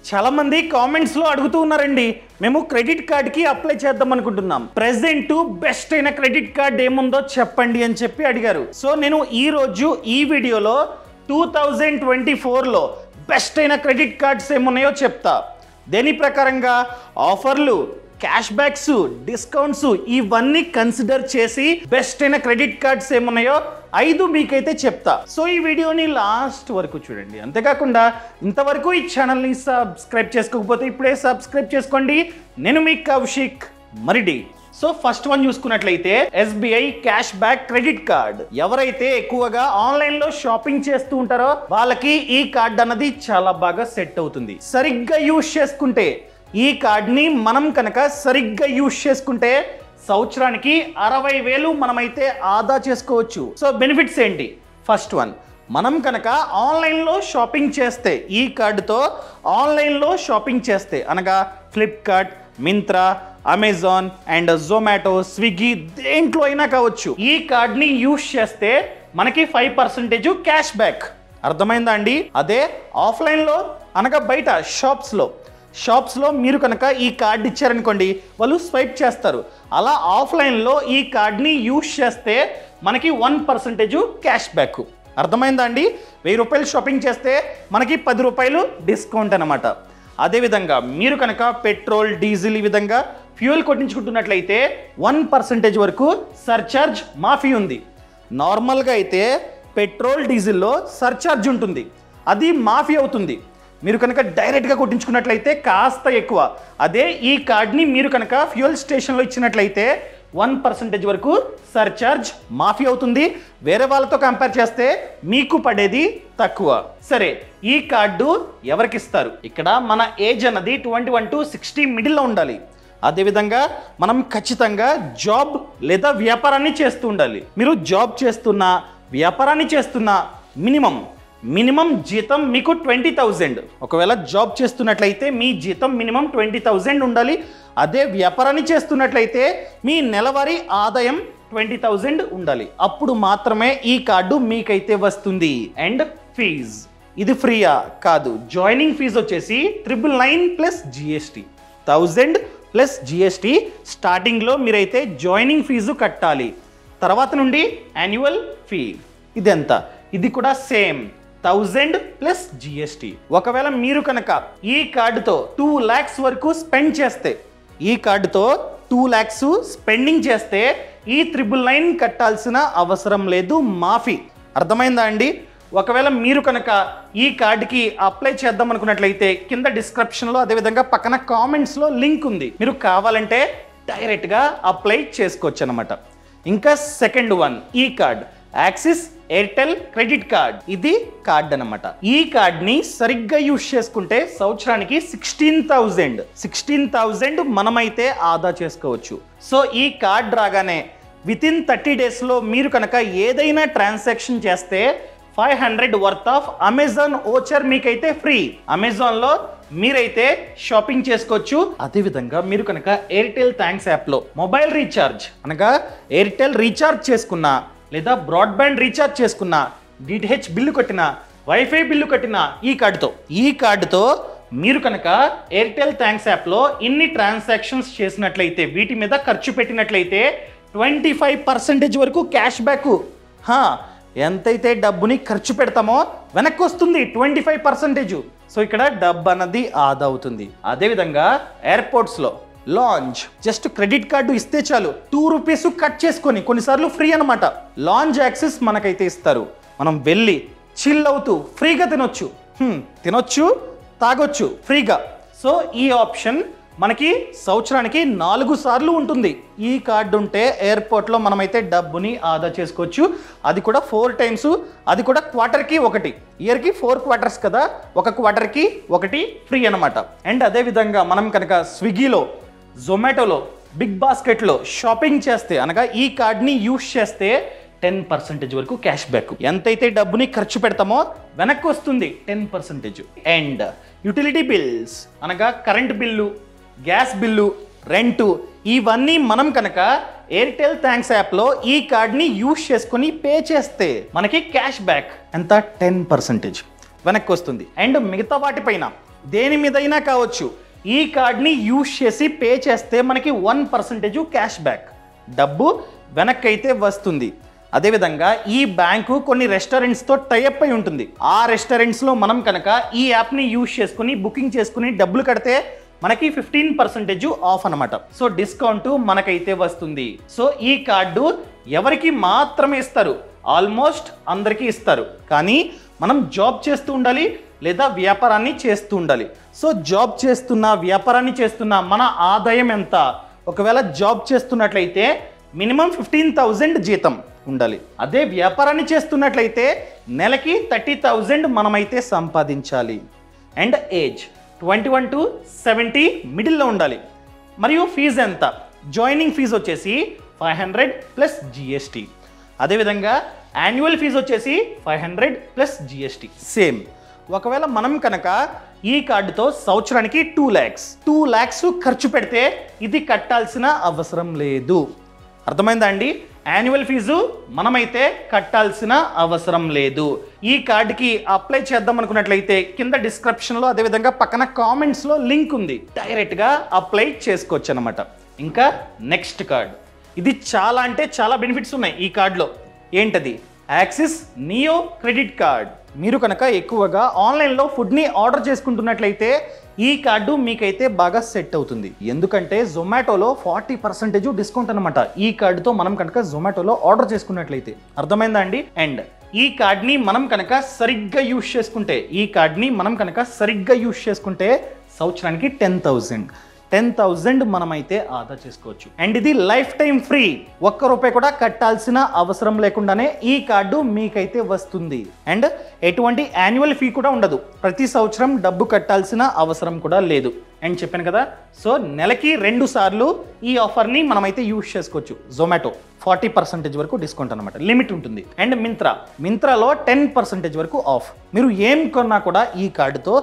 చాలా మంది కామెంట్స్ లో అడుగుతూ ఉన్నారండి, మేము క్రెడిట్ కార్డ్ కి అప్లై చేద్దాం అనుకుంటున్నాం, ప్రెజెంట్ బెస్ట్ అయిన క్రెడిట్ కార్డ్ ఏముందో చెప్పండి అని చెప్పి అడిగారు. సో నేను ఈ రోజు ఈ వీడియోలో 2024లో బెస్ట్ అయిన క్రెడిట్ కార్డ్స్ ఏమున్నాయో చెప్తా. దేని ప్రకారంగా ఆఫర్లు, క్యాష్ బ్యాక్స్, డిస్కౌంట్స్ ఇవన్నీ కన్సిడర్ చేసి బెస్ట్ అయిన క్రెడిట్ కార్డ్స్ ఏమున్నాయో 5 మీకైతే చెప్తా. సో ఈ వీడియోని లాస్ట్ వరకు చూడండి. అంతేకాకుండా ఇంతవరకు ఈ ఛానల్ని సబ్స్క్రైబ్ చేసుకోకపోతే ఇప్పుడే సబ్స్క్రైబ్ చేసుకోండి. నేను మీ Kaushik Maridi. So first one చూసుకున్నట్లయితే SBI cash back credit card. ఎవరైతే ఎక్కువగా ఆన్లైన్ లో షాపింగ్ చేస్తూ ఉంటారో వాళ్ళకి ఈ కార్డ్ అన్నది చాలా బాగా సెట్ అవుతుంది. సరిగ్గా యూజ్ చేసుకుంటే ఈ కార్డ్ని మనం కనుక సరిగ్గా యూజ్ చేసుకుంటే సంవత్సరానికి 60,000 మనమైతే ఆదా చేసుకోవచ్చు. సో బెనిఫిట్స్ ఏంటి? ఫస్ట్ వన్, మనం కనుక ఆన్లైన్లో షాపింగ్ చేస్తే ఈ కార్డుతో ఆన్లైన్లో షాపింగ్ చేస్తే అనగా Flipkart, Myntra, Amazon and Zomato, Swiggy దేంట్లో అయినా కావచ్చు, ఈ కార్డ్ని యూజ్ చేస్తే మనకి 5% క్యాష్ బ్యాక్. అర్థమైందా అండి? అదే ఆఫ్లైన్లో అనగా బయట షాప్స్లో మీరు కనుక ఈ కార్డ్ ఇచ్చారనుకోండి, వాళ్ళు స్వైప్ చేస్తారు. అలా ఆఫ్లైన్లో ఈ కార్డ్ని యూజ్ చేస్తే మనకి 1% క్యాష్ బ్యాక్. అర్థమైందా అండి? 1000 రూపాయలు షాపింగ్ చేస్తే మనకి 10 రూపాయలు డిస్కౌంట్ అనమాట. అదేవిధంగా మీరు కనుక పెట్రోల్, డీజిల్ ఈ విధంగా ఫ్యూయల్ కొట్టించుకుంటున్నట్లయితే 1% వరకు సర్చార్జ్ మాఫీ ఉంది. నార్మల్గా అయితే పెట్రోల్, డీజిల్లో సర్చార్జ్ ఉంటుంది, అది మాఫీ అవుతుంది. మీరు కనుక డైరెక్ట్గా కొట్టించుకున్నట్లయితే కాస్త ఎక్కువ. అదే ఈ కార్డ్ని మీరు కనుక ఫ్యూయల్ స్టేషన్లో ఇచ్చినట్లయితే 1% వరకు సర్చార్జ్ మాఫీ అవుతుంది. వేరే వాళ్ళతో కంపేర్ చేస్తే మీకు పడేది తక్కువ. సరే, ఈ కార్డు ఎవరికి ఇస్తారు? ఇక్కడ మన ఏజ్ అన్నది 21 to 60 మిడిల్లో ఉండాలి. అదేవిధంగా మనం ఖచ్చితంగా జాబ్ లేదా వ్యాపారాన్ని చేస్తూ ఉండాలి. మీరు జాబ్ చేస్తున్నా, వ్యాపారాన్ని చేస్తున్నా మినిమం జీతం మీకు 20,000. ఒకవేళ జాబ్ చేస్తున్నట్లయితే మీ జీతం మినిమం 20,000 ఉండాలి. అదే వ్యాపారాన్ని చేస్తున్నట్లయితే మీ నెలవారీ ఆదాయం 20,000 ఉండాలి. అప్పుడు మాత్రమే ఈ కార్డు మీకైతే వస్తుంది. అండ్ ఫీజ్ ఇది ఫ్రీయా? కాదు. జాయినింగ్ ఫీజు వచ్చేసి 999 ప్లస్ GST, 1000 ప్లస్ GST. స్టార్టింగ్లో మీరైతే జాయినింగ్ ఫీజు కట్టాలి. తర్వాత నుండి యాన్యువల్ ఫీ. ఇది ఎంత? ఇది కూడా సేమ్ 1000 ప్లస్ GST. ఒకవేళ మీరు కనుక ఈ కార్డుతో 2 lakhs వరకు స్పెండ్ చేస్తే, ఈ కార్డుతో 2 lakhs స్పెండింగ్ చేస్తే ఈ 999 కట్టాల్సిన అవసరం లేదు, మాఫీ. అర్థమైందా అండి? ఒకవేళ మీరు కనుక ఈ కార్డుకి అప్లై చేద్దాం అనుకున్నట్లయితే కింద డిస్క్రిప్షన్లో, అదేవిధంగా పక్కన కామెంట్స్లో లింక్ ఉంది. మీరు కావాలంటే డైరెక్ట్గా అప్లై చేసుకోవచ్చు అనమాట. ఇంకా సెకండ్ వన్, ఈ card axis Airtel credit card. ఇది కార్డ్ అనమాట. ఈ కార్డ్ని సరిగ్గా యూజ్ చేసుకుంటే సంవత్సరానికి 16,000 మనమైతే ఆదా చేసుకోవచ్చు. సో ఈ కార్డ్ రాగానే వితిన్ 30 daysలో మీరు కనుక ఏదైనా ట్రాన్సాక్షన్ చేస్తే 500 వర్త్ ఆఫ్ అమెజాన్ ఓచర్ మీకైతే ఫ్రీ. అమెజాన్లో మీరైతే షాపింగ్ చేసుకోవచ్చు. అదేవిధంగా మీరు కనుక ఎయిర్టెల్ థ్యాంక్స్ యాప్లో మొబైల్ రీఛార్జ్ అనగా ఎయిర్టెల్ రీఛార్జ్ చేసుకున్నా, లేదా బ్రాడ్బ్యాండ్ రీఛార్జ్ చేసుకున్నా, DTH బిల్లు కట్టినా, వైఫై బిల్లు కట్టినా ఈ కార్డుతో మీరు కనుక ఎయిర్టెల్ థ్యాంక్స్ యాప్లో ఇన్ని ట్రాన్సాక్షన్స్ చేసినట్లయితే, వీటి మీద ఖర్చు పెట్టినట్లయితే 25% వరకు క్యాష్ బ్యాక్. ఎంతైతే డబ్బుని ఖర్చు పెడతామో వెనక్కి వస్తుంది 25%. సో ఇక్కడ డబ్బు అన్నది ఆదా అవుతుంది. అదేవిధంగా ఎయిర్పోర్ట్స్లో లాంజ్ జస్ట్ క్రెడిట్ కార్డు ఇస్తే చాలు, 2 రూపీస్ కట్ చేసుకొని, కొన్నిసార్లు ఫ్రీ అనమాట, లాంజ్ యాక్సెస్ మనకైతే ఇస్తారు. మనం వెళ్ళి చిల్ అవుతూ ఫ్రీగా తినొచ్చు, తాగొచ్చు ఫ్రీగా. సో ఈ ఆప్షన్ మనకి సంవత్సరానికి 4 సార్లు ఉంటుంది. ఈ కార్డు ఉంటే ఎయిర్పోర్ట్లో మనమైతే డబ్బుని ఆదా చేసుకోవచ్చు. అది కూడా 4 times, అది కూడా క్వార్టర్కి 1. ఇయర్కి 4 quarters కదా, ఒక క్వార్టర్కి 1 ఫ్రీ అనమాట. అండ్ అదేవిధంగా మనం కనుక స్విగ్గీలో, జొమాటోలో, బిగ్ బాస్కెట్లో షాపింగ్ చేస్తే అనగా ఈ కార్డ్ని యూజ్ చేస్తే 10% వరకు క్యాష్ బ్యాక్. ఎంతైతే డబ్బుని ఖర్చు పెడతామో వెనక్కి వస్తుంది 10%. అండ్ యూటిలిటీ బిల్స్ అనగా current bill, gas bill, rent ఇవన్నీ మనం కనుక ఎయిర్టెల్ థ్యాంక్స్ యాప్లో ఈ కార్డ్ని యూజ్ చేసుకొని పే చేస్తే మనకి క్యాష్ బ్యాక్ ఎంత 10% వెనక్కి వస్తుంది. అండ్ మిగతా వాటిపైన దేని మీదైనా కావచ్చు, ఈ కార్డ్ని యూజ్ చేసి పే చేస్తే మనకి 1% క్యాష్ బ్యాక్, డబ్బు వెనక్కి అయితే వస్తుంది. అదేవిధంగా ఈ బ్యాంకు కొన్ని రెస్టారెంట్స్తో టైఅప్ అయి ఉంటుంది. ఆ రెస్టారెంట్స్లో మనం కనుక ఈ యాప్ని యూజ్ చేసుకుని బుకింగ్ చేసుకుని డబ్బులు కడితే మనకి 15% ఆఫ్ అనమాట. సో డిస్కౌంట్ మనకైతే వస్తుంది. సో ఈ కార్డు ఎవరికి మాత్రమే ఇస్తారు? ఆల్మోస్ట్ అందరికీ ఇస్తారు. కానీ మనం జాబ్ చేస్తూ ఉండాలి లేదా వ్యాపారాన్ని చేస్తూ ఉండాలి. సో జాబ్ చేస్తున్నా వ్యాపారాన్ని చేస్తున్నా మన ఆదాయం ఎంత? ఒకవేళ జాబ్ చేస్తున్నట్లయితే మినిమం 15,000 జీతం ఉండాలి. అదే వ్యాపారాన్ని చేస్తున్నట్లయితే నెలకి 30,000 మనమైతే సంపాదించాలి. అండ్ ఏజ్ 21 to 70 మిడిల్లో ఉండాలి. మరియు ఫీజు ఎంత? జాయినింగ్ ఫీజు వచ్చేసి 500 ప్లస్ జిఎస్టీ. అదేవిధంగా యాన్యువల్ ఫీజు వచ్చేసి 500 ప్లస్ జిఎస్టీ సేమ్. ఒకవేళ మనం కనుక ఈ కార్డుతో సంవత్సరానికి 2 lakhs ఖర్చు పెడితే ఇది కట్టాల్సిన అవసరం లేదు. అర్థమైందా అండి? యాన్యువల్ ఫీజు మనమైతే కట్టాల్సిన అవసరం లేదు. ఈ కార్డుకి అప్లై చేద్దాం అనుకున్నట్లయితే కింద డిస్క్రిప్షన్లో అదేవిధంగా పక్కన కామెంట్స్లో లింక్ ఉంది, డైరెక్ట్గా అప్లై చేసుకోవచ్చు అనమాట. ఇంకా నెక్స్ట్ కార్డ్, ఇది చాలా అంటే చాలా బెనిఫిట్స్ ఉన్నాయి ఈ కార్డులో. ఏంటది? Axis neo credit card. మీరు కనుక ఎక్కువగా ఆన్లైన్లో ఫుడ్ని ఆర్డర్ చేసుకుంటున్నట్లయితే ఈ కార్డు మీకైతే బాగా సెట్ అవుతుంది. ఎందుకంటే జొమాటోలో 40% డిస్కౌంట్ అనమాట ఈ కార్డుతో మనం కనుక జొమాటోలో ఆర్డర్ చేసుకున్నట్లయితే. అర్థమైందా అండి? అండ్ ఈ కార్డ్ని మనం కనుక సరిగ్గా యూజ్ చేసుకుంటే సంవత్సరానికి 10,000 మనమైతే ఆదా చేసుకోవచ్చు. అండ్ ఇది లైఫ్ టైం ఫ్రీ. ₹1 కూడా కట్టాల్సిన అవసరం లేకుండానే ఈ కార్డు మీకైతే వస్తుంది. అండ్ ఎటువంటి యాన్యువల్ ఫీ కూడా ఉండదు. ప్రతి సంవత్సరం డబ్బు కట్టాల్సిన అవసరం కూడా లేదు. అండ్ చెప్పాను కదా, సో నెలకి 2 సార్లు ఈ ఆఫర్ని మనమైతే యూజ్ చేసుకోవచ్చు. జొమాటో 40% వరకు డిస్కౌంట్ అనమాట, లిమిట్ ఉంటుంది. అండ్ మింత్రాలో 10% వరకు ఆఫ్. మీరు ఏం కొన్నా కూడా ఈ కార్డుతో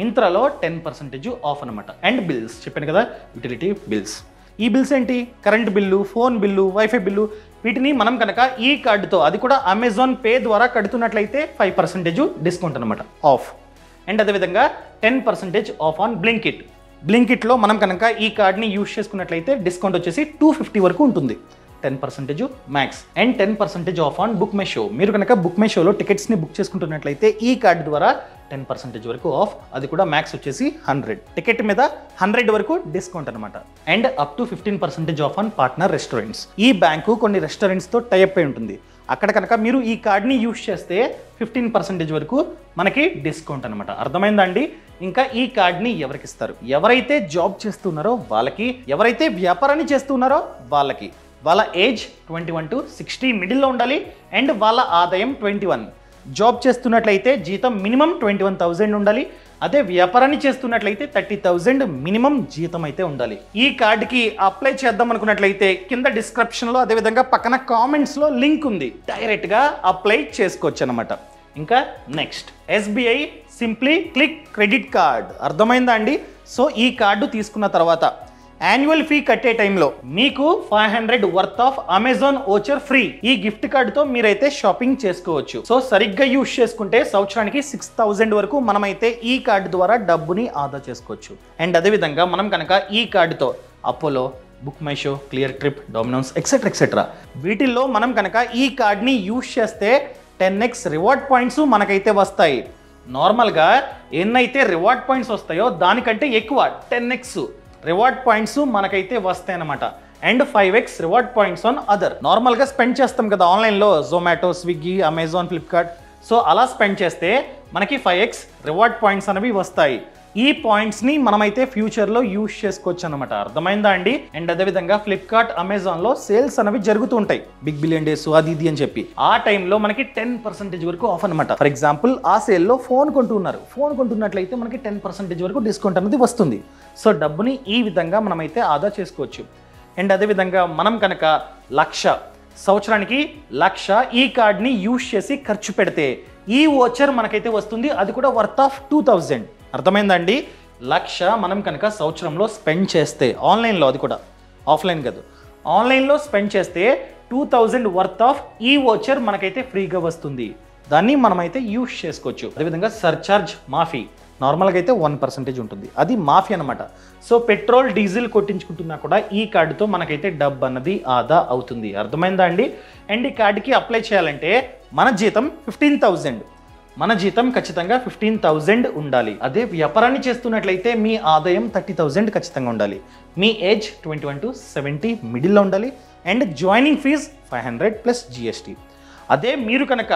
మింత్రాలో 10% ఆఫ్ అనమాట. అండ్ బిల్స్ చెప్పాను కదా, యూటిలిటీ బిల్స్. ఈ బిల్స్ ఏంటి? Current bill, phone bill, wifi bill, వీటిని మనం కనుక ఈ కార్డుతో, అది కూడా అమెజాన్ పే ద్వారా కడుతున్నట్లయితే 5% డిస్కౌంట్ అనమాట, ఆఫ్. అండ్ అదేవిధంగా 10% ఆఫ్ ఆన్ బ్లింకిట్లో మనం కనుక ఈ కార్డ్ని యూజ్ చేసుకున్నట్లయితే డిస్కౌంట్ వచ్చేసి 250 వరకు ఉంటుంది, 10% max. And 10% of on book my show. మీరు కనుక బుక్ మై షోలో టికెట్స్ని బుక్ చేసుకుంటున్నట్లయితే ఈ కార్డు ద్వారా 10% వరకు ఆఫ్, అది కూడా మ్యాక్స్ వచ్చేసి 100. టికెట్ మీద 100 వరకు డిస్కౌంట్ అనమాట. And up to 15% of on partner restaurants. ఈ బ్యాంకు కొన్ని రెస్టారెంట్స్తో టైఅప్ అయి ఉంటుంది. అక్కడ కనుక మీరు ఈ కార్డ్ని యూజ్ చేస్తే 15% వరకు మనకి డిస్కౌంట్ అనమాట. అర్థమైందా అండి? ఇంకా ఈ కార్డ్ని ఎవరికి ఇస్తారు? ఎవరైతే జాబ్ చేస్తున్నారో వాళ్ళకి, ఎవరైతే వ్యాపారాన్ని చేస్తున్నారో వాళ్ళకి. వాళ్ళ ఏజ్ 21 to 60 మిడిల్లో ఉండాలి. అండ్ వాళ్ళ ఆదాయం 21. జాబ్ చేస్తున్నట్లయితే జీతం మినిమం 21,000 ఉండాలి. అదే వ్యాపారాన్ని చేస్తున్నట్లయితే 30,000 మినిమం జీతం అయితే ఉండాలి. ఈ కార్డుకి అప్లై చేద్దాం అనుకున్నట్లయితే కింద డిస్క్రిప్షన్లో అదేవిధంగా పక్కన కామెంట్స్లో లింక్ ఉంది, డైరెక్ట్గా అప్లై చేసుకోవచ్చు అనమాట. ఇంకా next SBI simply click credit card. అర్థమైందా అండి? సో ఈ కార్డు తీసుకున్న తర్వాత యాన్యువల్ ఫీ కట్టే టైంలో మీకు 500 worth of Amazon voucher free. ఈ గిఫ్ట్ కార్డుతో మీరైతే షాపింగ్ చేసుకోవచ్చు. సో సరిగ్గా యూజ్ చేసుకుంటే సంవత్సరానికి 6,000 వరకు మనమైతే ఈ కార్డు ద్వారా డబ్బుని ఆదా చేసుకోవచ్చు. అండ్ అదేవిధంగా మనం కనుక ఈ కార్డుతో Apollo, book my show, clear trip, Domino's etcetera వీటిల్లో మనం కనుక ఈ కార్డ్ని యూజ్ చేస్తే 10x రివార్డ్ పాయింట్స్ మనకైతే వస్తాయి. నార్మల్గా ఎన్నైతే రివార్డ్ పాయింట్స్ వస్తాయో దానికంటే ఎక్కువ 10x రివార్డ్ పాయింట్స్ మనకైతే వస్తాయి అన్నమాట. And 5x reward points on other. నార్మల్గా స్పెండ్ చేస్తాం కదా ఆన్లైన్లో, Zomato, Swiggy, Amazon, Flipkart. So అలా స్పెండ్ చేస్తే మనకి 5x రివార్డ్ పాయింట్స్ అనేవి వస్తాయి. ఈ పాయింట్స్ని మనమైతే ఫ్యూచర్లో యూజ్ చేసుకోవచ్చు అనమాట. అర్థమైందా అండి? అండ్ అదేవిధంగా ఫ్లిప్కార్ట్, అమెజాన్లో సేల్స్ అనేవి జరుగుతూ ఉంటాయి, బిగ్ బిలియన్ డేస్ అది ఇది అని చెప్పి. ఆ టైంలో మనకి 10% వరకు ఆఫ్ అనమాట. ఫర్ ఎగ్జాంపుల్ ఆ సేల్లో ఫోన్ కొంటున్నట్లయితే మనకి 10% వరకు డిస్కౌంట్ అనేది వస్తుంది. సో డబ్బుని ఈ విధంగా మనమైతే ఆదా చేసుకోవచ్చు. అండ్ అదేవిధంగా మనం కనుక సంవత్సరానికి 1,00,000 ఈ కార్డ్ని యూజ్ చేసి ఖర్చు పెడితే ఈ ఓచర్ మనకైతే వస్తుంది, అది కూడా వర్త్ ఆఫ్ 2,000. అర్థమైందండి? 1,00,000 మనం కనుక సంవత్సరంలో స్పెండ్ చేస్తే ఆన్లైన్లో, అది కూడా ఆఫ్లైన్ కాదు, ఆన్లైన్లో స్పెండ్ చేస్తే 2,000 వర్త్ ఆఫ్ ఈ ఓచర్ మనకైతే ఫ్రీగా వస్తుంది. దాన్ని మనమైతే యూజ్ చేసుకోవచ్చు. అదేవిధంగా సర్చార్జ్ మాఫీ నార్మల్గా అయితే 1% ఉంటుంది. అది మాఫీ అనమాట. సో పెట్రోల్ డీజిల్ కొట్టించుకుంటున్నా కూడా ఈ కార్డుతో మనకైతే డబ్బు అన్నది ఆదా అవుతుంది. అర్థమైందా అండి? అండ్ ఈ కార్డుకి అప్లై చేయాలంటే మన జీతం 15,000, మన జీతం ఖచ్చితంగా 15,000 ఉండాలి. అదే వ్యాపారాన్ని చేస్తున్నట్లయితే మీ ఆదాయం 30,000 ఖచ్చితంగా ఉండాలి. మీ ఏజ్ 21 to 70 మిడిల్లో ఉండాలి. And joining fee 500 plus GST. అదే మీరు కనుక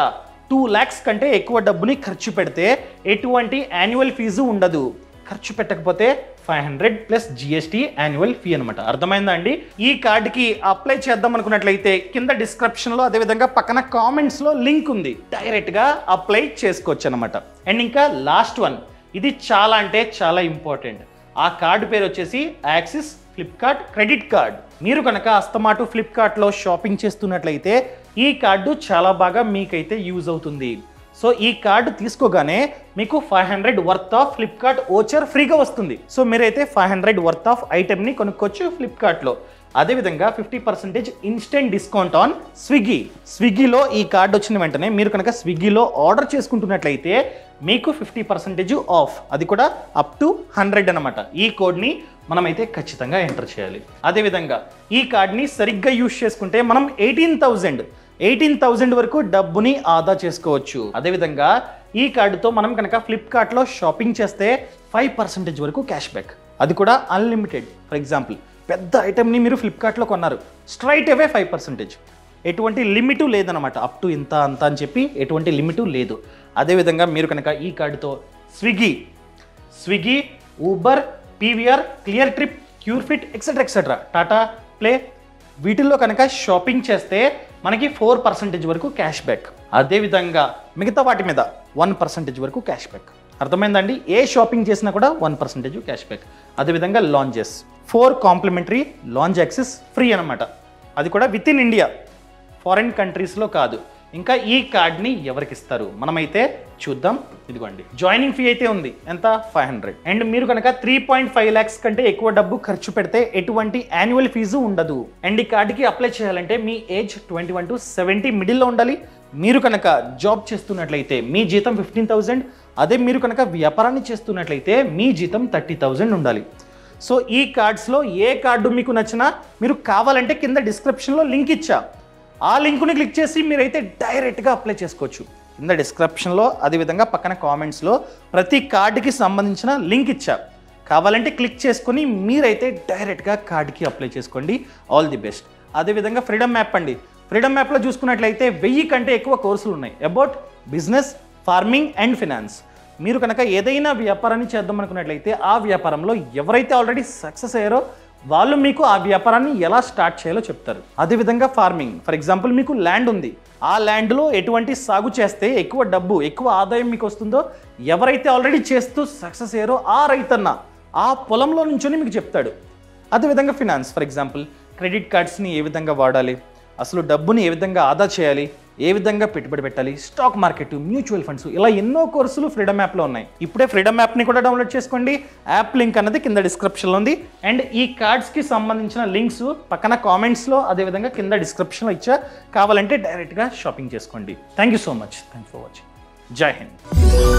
2 lakhs కంటే ఎక్కువ డబ్బుని ఖర్చు పెడితే ఎటువంటి యాన్యువల్ ఫీజు ఉండదు. ఖర్చు పెట్టకపోతే 500 ప్లస్ GST యాన్యువల్ ఫీ అనమాట. అర్థమైందా అండి? ఈ కార్డుకి అప్లై చేద్దాం అనుకున్నట్లయితే కింద డిస్క్రిప్షన్లో అదేవిధంగా పక్కన కామెంట్స్లో లింక్ ఉంది, డైరెక్ట్గా అప్లై చేసుకోవచ్చు అనమాట. అండ్ ఇంకా లాస్ట్ వన్, ఇది చాలా అంటే చాలా ఇంపార్టెంట్. ఆ కార్డు పేరు వచ్చేసి యాక్సిస్ ఫ్లిప్కార్ట్ క్రెడిట్ కార్డ్. మీరు కనుక అస్తమాటు ఫ్లిప్కార్ట్లో షాపింగ్ చేస్తున్నట్లయితే ఈ కార్డు చాలా బాగా మీకైతే యూజ్ అవుతుంది. సో ఈ కార్డు తీసుకోగానే మీకు 500 వర్త్ ఆఫ్ ఫ్లిప్కార్ట్ ఓచర్ ఫ్రీగా వస్తుంది. సో మీరైతే 500 వర్త్ ఆఫ్ ఐటెంని కొనుక్కోవచ్చు ఫ్లిప్కార్ట్లో. అదేవిధంగా 50% ఇన్స్టెంట్ డిస్కౌంట్ ఆన్ స్విగ్గీ. స్విగ్గీలో ఈ కార్డు వచ్చిన వెంటనే మీరు కనుక స్విగ్గీలో ఆర్డర్ చేసుకుంటున్నట్లయితే మీకు 50% ఆఫ్, అది కూడా అప్ టు 100 అనమాట. ఈ కోడ్ని మనమైతే ఖచ్చితంగా ఎంటర్ చేయాలి. అదేవిధంగా ఈ కార్డ్ని సరిగ్గా యూజ్ చేసుకుంటే మనం 18,000 వరకు డబ్బుని ఆదా చేసుకోవచ్చు. అదేవిధంగా ఈ కార్డుతో మనం కనుక ఫ్లిప్కార్ట్లో షాపింగ్ చేస్తే 5% వరకు క్యాష్ బ్యాక్, అది కూడా అన్లిమిటెడ్. ఫర్ ఎగ్జాంపుల్ పెద్ద ఐటెంని మీరు ఫ్లిప్కార్ట్లో కొన్నారు, స్ట్రైట్ అవే 5%. ఎటువంటి లిమిటు లేదనమాట. అప్ టు ఇంత అంత అని చెప్పి ఎటువంటి లిమిటు లేదు. అదేవిధంగా మీరు కనుక ఈ కార్డుతో Swiggy, Uber, PVR, Cleartrip, Curefit etcetera Tata Play వీటిల్లో కనుక షాపింగ్ చేస్తే మనకి 4% వరకు క్యాష్ బ్యాక్. అదేవిధంగా మిగతా వాటి మీద 1% వరకు క్యాష్ బ్యాక్. అర్థమైందండి? ఏ షాపింగ్ చేసినా కూడా 1% క్యాష్ బ్యాక్. అదేవిధంగా lounges 4 complimentary lounge access free అనమాట. అది కూడా విత్ ఇన్ ఇండియా, ఫారిన్ కంట్రీస్లో కాదు. ఇంకా ఈ కార్డ్ని ఎవరికి ఇస్తారు మనమైతే చూద్దాం. ఇదిగోండి, జాయినింగ్ ఫీ అయితే ఉంది, ఎంత? 500. అండ్ మీరు కనుక 3.5 lakhs కంటే ఎక్కువ డబ్బు ఖర్చు పెడితే ఎటువంటి యాన్యువల్ ఫీజు ఉండదు. అండ్ ఈ కార్డుకి అప్లై చేయాలంటే మీ ఏజ్ 21 to 70 మిడిల్లో ఉండాలి. మీరు కనుక జాబ్ చేస్తున్నట్లయితే మీ జీతం 15,000. అదే మీరు కనుక వ్యాపారాన్ని చేస్తున్నట్లయితే మీ జీతం 30,000 ఉండాలి. సో ఈ కార్డ్స్లో ఏ కార్డు మీకు నచ్చినా మీరు కావాలంటే కింద డిస్క్రిప్షన్లో లింక్ ఇచ్చా, ఆ లింకుని క్లిక్ చేసి మీరైతే డైరెక్ట్గా అప్లై చేసుకోవచ్చు. కింద డిస్క్రిప్షన్లో అదేవిధంగా పక్కన కామెంట్స్లో ప్రతి కార్డుకి సంబంధించిన లింక్ ఇచ్చా, కావాలంటే క్లిక్ చేసుకొని మీరైతే డైరెక్ట్గా కార్డుకి అప్లై చేసుకోండి. All the best. అదేవిధంగా ఫ్రీడమ్ యాప్ అండి, ఫ్రీడమ్ యాప్లో చూసుకున్నట్లయితే 1000 కంటే ఎక్కువ కోర్సులు ఉన్నాయి about business, farming and finance. మీరు కనుక ఏదైనా వ్యాపారాన్ని చేద్దాం అనుకున్నట్లయితే ఆ వ్యాపారంలో ఎవరైతే ఆల్రెడీ సక్సెస్ అయ్యారో వాళ్ళు మీకు ఆ వ్యాపారాన్ని ఎలా స్టార్ట్ చేయాలో చెప్తారు. అదేవిధంగా ఫార్మింగ్, ఫర్ ఎగ్జాంపుల్ మీకు ల్యాండ్ ఉంది, ఆ ల్యాండ్లో ఎటువంటి సాగు చేస్తే ఎక్కువ డబ్బు ఎక్కువ ఆదాయం మీకు వస్తుందో ఎవరైతే ఆల్రెడీ చేస్తూ సక్సెస్ అయ్యారో ఆ రైతన్న ఆ పొలంలో నుంచొని మీకు చెప్తాడు. అదేవిధంగా ఫినాన్స్, ఫర్ ఎగ్జాంపుల్ క్రెడిట్ కార్డ్స్ని ఏ విధంగా వాడాలి, అసలు డబ్బుని ఏ విధంగా ఆదా చేయాలి, ఏ విధంగా పెట్టుబడి పెట్టాలి, స్టాక్ మార్కెట్, మ్యూచువల్ ఫండ్స్, ఇలా ఎన్నో కోర్సులు ఫ్రీడమ్ యాప్లో ఉన్నాయి. ఇప్పుడే ఫ్రీడమ్ యాప్ని కూడా డౌన్లోడ్ చేసుకోండి. యాప్ లింక్ అన్నది కింద డిస్క్రిప్షన్లో ఉంది. అండ్ ఈ కార్డ్స్కి సంబంధించిన లింక్స్ పక్కన కామెంట్స్లో అదేవిధంగా కింద డిస్క్రిప్షన్లో ఇచ్చా, కావాలంటే డైరెక్ట్గా షాపింగ్ చేసుకోండి. Thank you so much. Thanks for watching. జై హింద్.